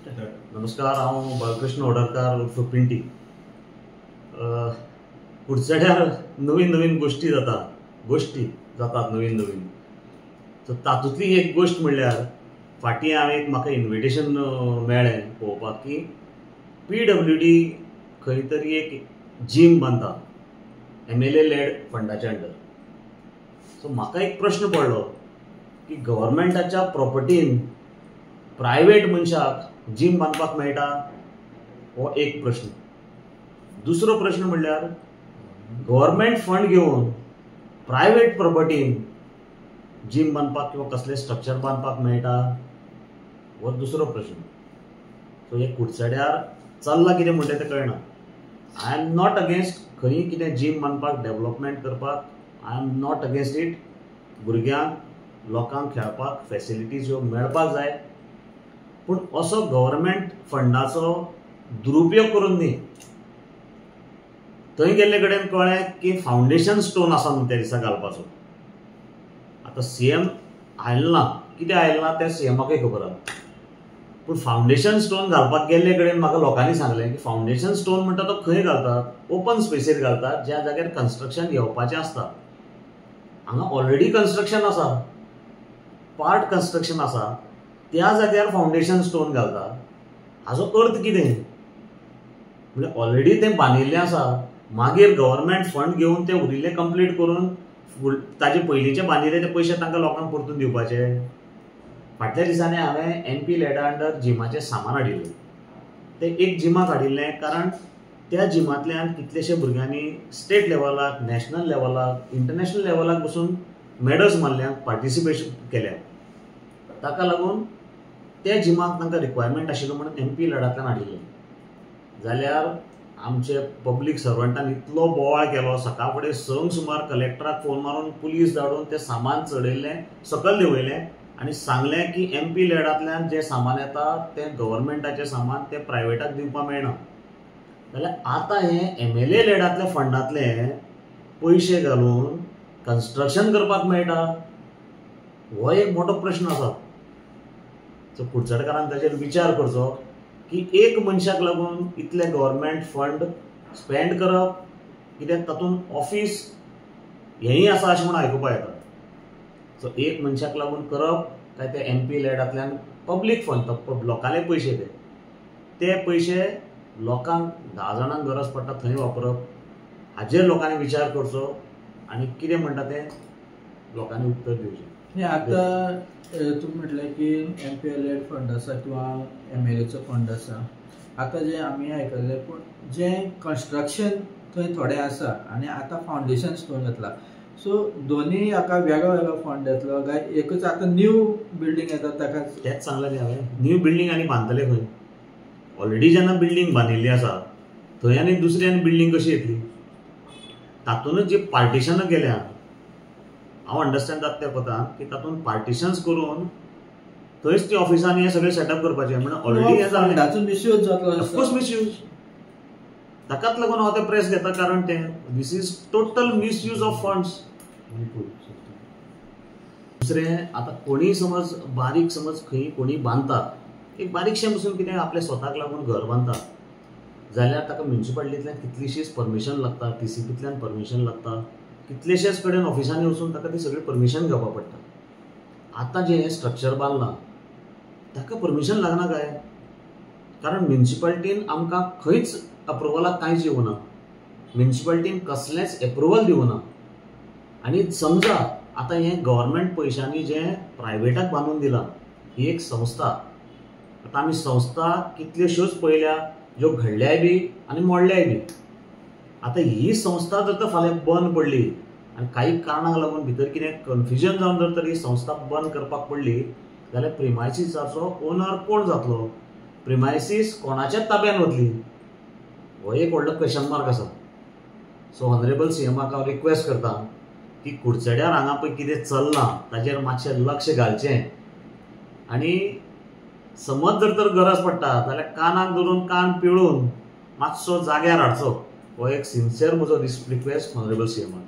नमस्कार, हांव बाळकृष्ण ओडरकार उर्फ पिंटी. कुडचड्यार नवीन नवीन गोष्टी जातात नवीन नवीन. सो तातूंतली एक गोष्ट म्हणल्यार फाटीं म्हाका इन्विटेशन मेळ्ळें पळोवपाक की PWD खंय तरी एक जीम बांदता MLA लेड फंडाच्या अंडर. सो म्हाका एक प्रश्न पडलो की गव्हर्मेंटाच्या प्रॉपर्टीन प्रायवेट मनशाक जीम बांदपाक मेळटा हो एक प्रश्न. दुसरो प्रश्न म्हणल्यार गव्हर्मेंट फंड घेवन प्रायवेट प्रॉपर्टीन जीम बांदपाक किंवा कसले स्ट्रक्चर बांदपाक मेळटा हो दुसरो प्रश्न. सो हे कुडचड्यार चल्लां कितें म्हणटा तें कळना. आय एम नॉट अगेन्स्ट खंय कितें जीम बांदपाक डेव्हलपमेंट करपाक. I am not against it. भुरग्यांक लोकांक खेळपाक फॅसिलिटीज ह्यो मेळपाक जाय, पूण असो गव्हर्मेंट फंडाचो दुरुपयोग करून न्ही. थंय गेल्ले कडेन कळ्ळें की फावंडेशन स्टोन आसा न्हू त्या दिसा घालपाचो. आतां CM आयलो ना, कितें आयलो ना तें CMाकय खबर आहा, पूण फावंडेशन स्टोन घालपाक गेल्ले कडेन म्हाका लोकांनी सांगलें की फावंडेशन स्टोन म्हणटा तो खंय घालतात, ओपन स्पेसीर घालतात ज्या जाग्यार कन्स्ट्रक्शन येवपाचें आसता. हांगा ऑलरेडी कन्स्ट्रक्शन आसा, पार्ट कन्स्ट्रक्शन आसा, त्या जाग्यार फावंडेशन स्टोन घालता. हाचो अर्थ कितें? म्हणजे ऑलरेडी तें बांदिल्लें आसा, मागीर गव्हर्मेंट फंड घेवन तें उरिल्लें कंप्लीट करून ताजे पयलींचे बांदिल्ले ते पयशे तांकां लोकांक परतून दिवपाचे. फाटल्या दिसांनी हांवें MP लेडा अंडर जिमाचें सामान हाडिल्लें. तें एक जिमाक हाडिल्लें कारण त्या जिमांतल्यान कितलेशे भुरग्यांनी स्टेट लेवलाक, नॅशनल लेवलाक, इंटरनॅशनल लेवलाक बसून मॅडल्स मारल्यांक, पार्टिसिपेशन केल्या. ताका लागून त्या जिमाक तांकां रिक्वायरमेंट आशिल्लो म्हणून MP लेडांतल्यान हाडिल्लें. जाल्यार आमचे पब्लीक सर्वंटान इतलो बोवाळ केलो. सकाळ फुडें 6 सुमार कलेक्टराक फोन मारून पुलीस धाडून तें सामान चडयल्लें, सकयल देंवयलें आनी सांगलें की MP लेडांतल्यान जें सामान येता तें गव्हर्मेंटाचें सामान तें प्रायवेटाक दिवपाक मेळना. जाल्यार आतां हें MLA लेडांतल्या फंडांतले पयशे घालून कन्स्ट्रक्शन करपाक मेळटा हो एक मोठो प्रश्न आसा. सो कुडचडकारान ताचेर विचार करचो की एक मनशाक लागून इतले गव्हर्मेंट फंड स्पेंड करप, कित्याक तातूंत ऑफिस हेंय आसा अशें म्हणून आयकुपा येता. सो एक मनशाक लागून करप काय ते MP लेडांतल्यान पब्लीक फंड, लोकांले पयशे ते पयशे लोकांक 10 जाणांक गरज पडटा थंय वापरप, हाजेर लोकांनी विचार करचो आनी कितें म्हणटा तें लोकांनी उत्तर दिवचें. आतां तुम्ही म्हटलें की MPLA फंड आसा किंवा MLAचो फंड आसा. आतां जें आमी आयकल्लें, पूण जें कन्स्ट्रक्शन थंय थोडें आसा आनी आतां फावंडेशन स्टोन घातला. सो दोनी हाका वेगळो वेगळो फंड येतलो काय एकूच आतां न्यू बिल्डींग येता ताका? तेंच सांगलें न्ही हांवें. न्यू बिल्डींग आनी बांदतले खंय? ऑलरेडी जेन्ना बिल्डींग बांदिल्ली आसा थंय आनी दुसरी आनी बिल्डींग कशी येतली? तातूंतच जी पार्टिशनां केल्या, हांव अंडरस्टँड जाता त्या कोतान की तातूंत पार्टिशन्स करून थंयच ती ऑफिसांनी हें सगळें सेटअप करपाचें. म्हणजे ऑलरेडी हें जालें. मिसयूज जातलो. Of course misuse. ताकाच लागून हांव तें प्रेस घेता, कारण तें this is total misuse of funds. दुसरें, आतां कोणी समज बारीक खंय कोणी बांदता, एक बारीकशें पसून कितें आपल्या स्वताक लागून घर बांदता, जाल्यार ताका म्युनिसिपालिटींतल्यान कितलीशीच परमिशन लागता, TCPंतल्यान परमिशन लागता, कितलेशेच कडेन ऑफिसांनी वचून ताका ती सगळी परमिशन घेवपाक पडटा. आतां जें स्ट्रक्चर बांदलां ताका परमिशन लागना काय? कारण म्युनिसिपालिटीन आमकां खंयच अप्रुवलाक कांयच येवना. म्युनिसिपालिटीन कसलेंच एप्रुवल दिवना. आनी समजा आतां हें गव्हर्मेंट पयशांनी जें प्रायवेटाक बांदून दिलां, ही एक संस्था. आतां आमी संस्था कितल्योश्योच पळयल्या ज्यो घडल्याय बी आनी मोडल्याय बी. आतां ही संस्था जर फाल्यां बंद पडली आनी काही कारणाक लागून भितर कितें कन्फ्युजन जावन जर तर ही संस्था बंद करपाक पडली, जाल्यार प्रिमायसीसाचो ओनर कोण जातलो? प्रिमायसीस कोणाच्याच ताब्यान वतली? हो एक व्हडलो क्वेश्चन मार्क आसा. सो ऑनरेबल CMाक हांव रिक्वेस्ट करता की कुडचड्यार हांगा पळय कितें चल्लां ताचेर मातशें लक्ष घालचें. आनी समज जर तर गरज पडटा जाल्यार कानाक धरून कान पिळून मातसो जाग्यार हाडचो. हो एक सिन्सियर म्हजो रिक्वेस्ट ऑनरेबल CMाक.